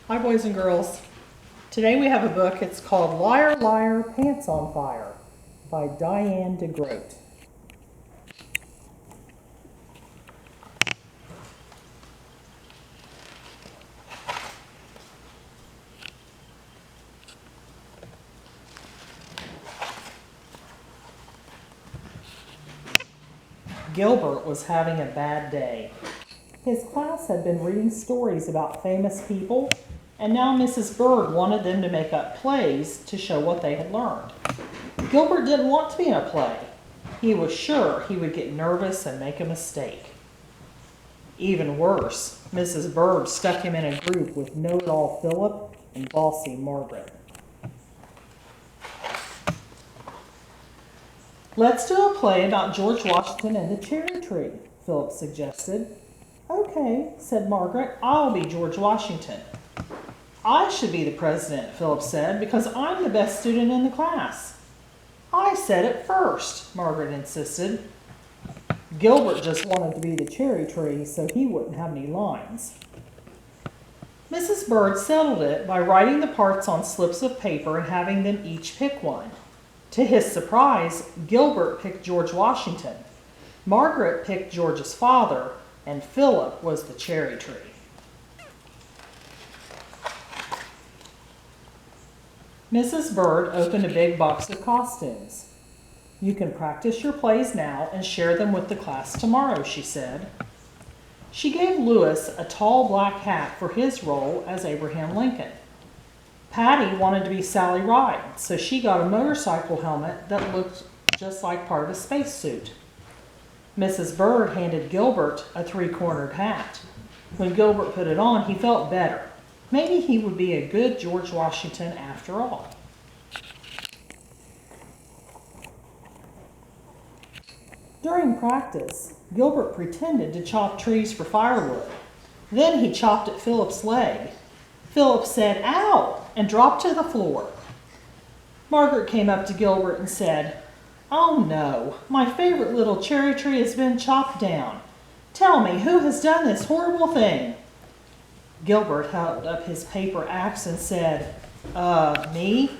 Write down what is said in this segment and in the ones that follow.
Hi, boys and girls. Today we have a book. It's called Liar, Liar, Pants on Fire by Diane DeGroat. Gilbert was having a bad day. His class had been reading stories about famous people, and now Mrs. Bird wanted them to make up plays to show what they had learned. Gilbert didn't want to be in a play. He was sure he would get nervous and make a mistake. Even worse, Mrs. Bird stuck him in a group with know-it-all Philip and bossy Margaret. "Let's do a play about George Washington and the cherry tree," Philip suggested. "Okay," said Margaret, "I'll be George Washington." "I should be the president," Philip said, "because I'm the best student in the class." "I said it first," Margaret insisted. Gilbert just wanted to be the cherry tree so he wouldn't have any lines. Mrs. Bird settled it by writing the parts on slips of paper and having them each pick one. To his surprise, Gilbert picked George Washington, Margaret picked George's father, and Philip was the cherry tree. Mrs. Bird opened a big box of costumes. "You can practice your plays now and share them with the class tomorrow," she said. She gave Louis a tall black hat for his role as Abraham Lincoln. Patty wanted to be Sally Ride, so she got a motorcycle helmet that looked just like part of a spacesuit. Mrs. Bird handed Gilbert a three-cornered hat. When Gilbert put it on, he felt better. Maybe he would be a good George Washington after all. During practice, Gilbert pretended to chop trees for firewood. Then he chopped at Philip's leg. Philip said, "Ow!" and dropped to the floor. Margaret came up to Gilbert and said, "Oh no, my favorite little cherry tree has been chopped down. Tell me, who has done this horrible thing?" Gilbert held up his paper axe and said, Me?"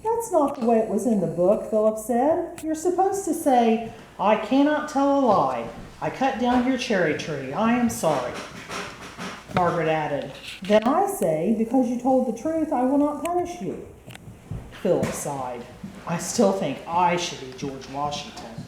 "That's not the way it was in the book," Philip said. "You're supposed to say, 'I cannot tell a lie. I cut down your cherry tree. I am sorry.'" Margaret added, "Then I say, 'Because you told the truth, I will not punish you.'" Philip sighed. "I still think I should be George Washington."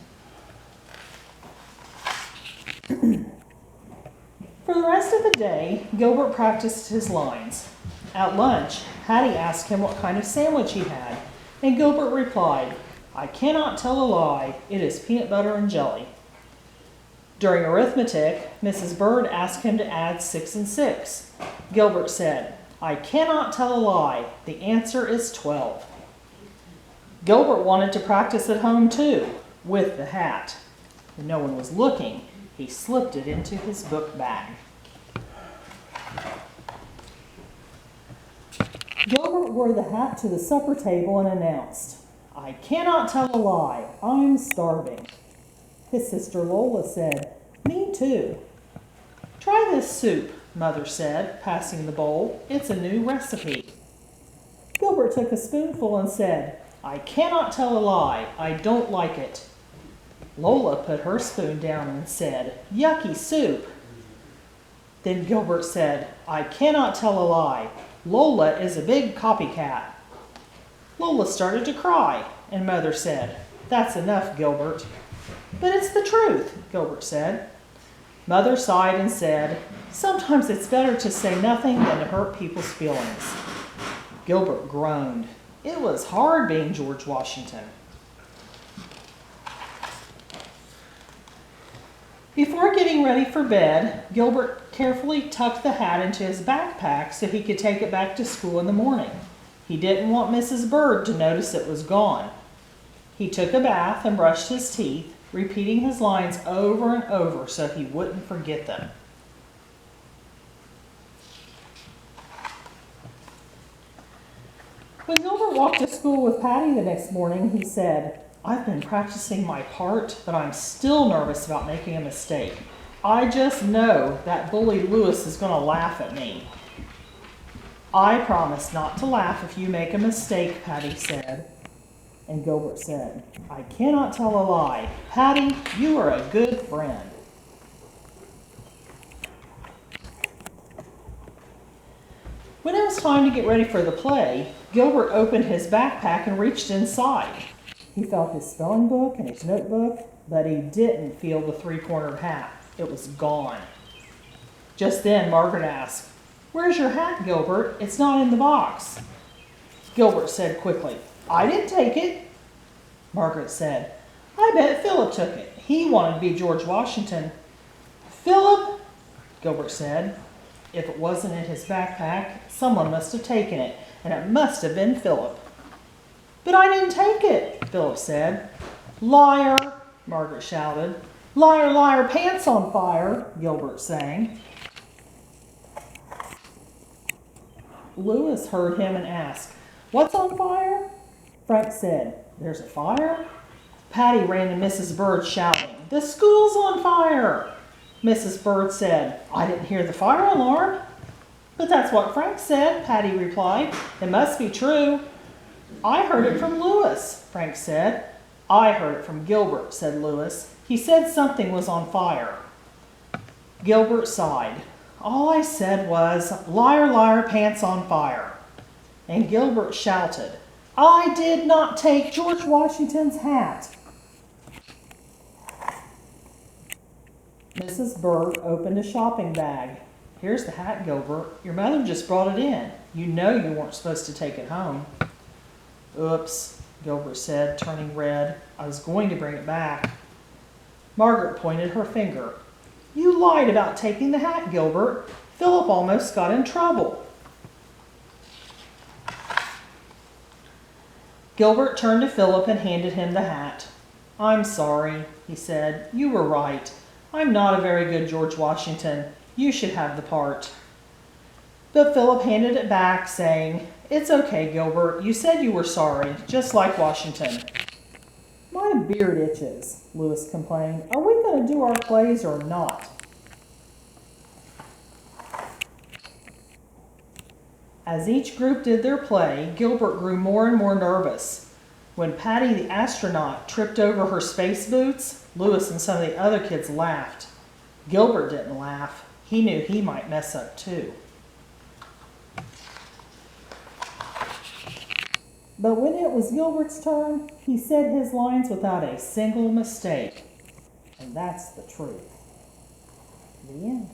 For the rest of the day, Gilbert practiced his lines. At lunch, Hattie asked him what kind of sandwich he had, and Gilbert replied, "I cannot tell a lie. It is peanut butter and jelly." During arithmetic, Mrs. Bird asked him to add 6 and 6. Gilbert said, "I cannot tell a lie. The answer is 12. Gilbert wanted to practice at home too, with the hat. When no one was looking, he slipped it into his book bag. Gilbert wore the hat to the supper table and announced, "I cannot tell a lie. I'm starving." His sister Lola said, "Me too." "Try this soup," Mother said, passing the bowl. "It's a new recipe." Gilbert took a spoonful and said, "I cannot tell a lie. I don't like it." Lola put her spoon down and said, "Yucky soup." Then Gilbert said, "I cannot tell a lie. Lola is a big copycat." Lola started to cry, and Mother said, "That's enough, Gilbert." "But it's the truth," Gilbert said. Mother sighed and said, "Sometimes it's better to say nothing than to hurt people's feelings." Gilbert groaned. It was hard being George Washington. Before getting ready for bed, Gilbert carefully tucked the hat into his backpack so he could take it back to school in the morning. He didn't want Mrs. Bird to notice it was gone. He took a bath and brushed his teeth, repeating his lines over and over so he wouldn't forget them. When Gilbert walked to school with Patty the next morning, he said, "I've been practicing my part, but I'm still nervous about making a mistake. I just know that bully Louis is going to laugh at me." I promise not to laugh if you make a mistake, Patty said. And Gilbert said, I cannot tell a lie. Patty, you are a good friend. When it was time to get ready for the play, Gilbert opened his backpack and reached inside. He felt his spelling book and his notebook, but he didn't feel the three-cornered hat. It was gone. Just then, Margaret asked, Where's your hat, Gilbert? It's not in the box. Gilbert said quickly, I didn't take it. Margaret said, I bet Philip took it. He wanted to be George Washington. Philip, Gilbert said. If it wasn't in his backpack, someone must have taken it, and it must have been Philip. But I didn't take it, Philip said. Liar, Margaret shouted. Liar, liar, pants on fire, Gilbert sang. Louis heard him and asked, What's on fire? Frank said, There's a fire? Patty ran to Mrs. Bird shouting, The school's on fire! Mrs. Bird said, I didn't hear the fire alarm. But that's what Frank said, Patty replied. It must be true. I heard it from Louis, Frank said. I heard it from Gilbert, said Louis. He said something was on fire. Gilbert sighed. All I said was, Liar, liar, pants on fire. And Gilbert shouted, I did not take George Washington's hat. Mrs. Bird opened a shopping bag. Here's the hat, Gilbert. Your mother just brought it in. You know you weren't supposed to take it home. Oops, Gilbert said, turning red. I was going to bring it back. Margaret pointed her finger. You lied about taking the hat, Gilbert. Philip almost got in trouble. Gilbert turned to Philip and handed him the hat. I'm sorry, he said. You were right. I'm not a very good George Washington. You should have the part. But Philip handed it back, saying, It's okay, Gilbert. You said you were sorry, just like Washington. My beard itches, Louis complained. Are we going to do our plays or not? As each group did their play, Gilbert grew more and more nervous. When Patty the astronaut tripped over her space boots, Louis and some of the other kids laughed. Gilbert didn't laugh. He knew he might mess up too. But when it was Gilbert's turn, he said his lines without a single mistake. And that's the truth. The end.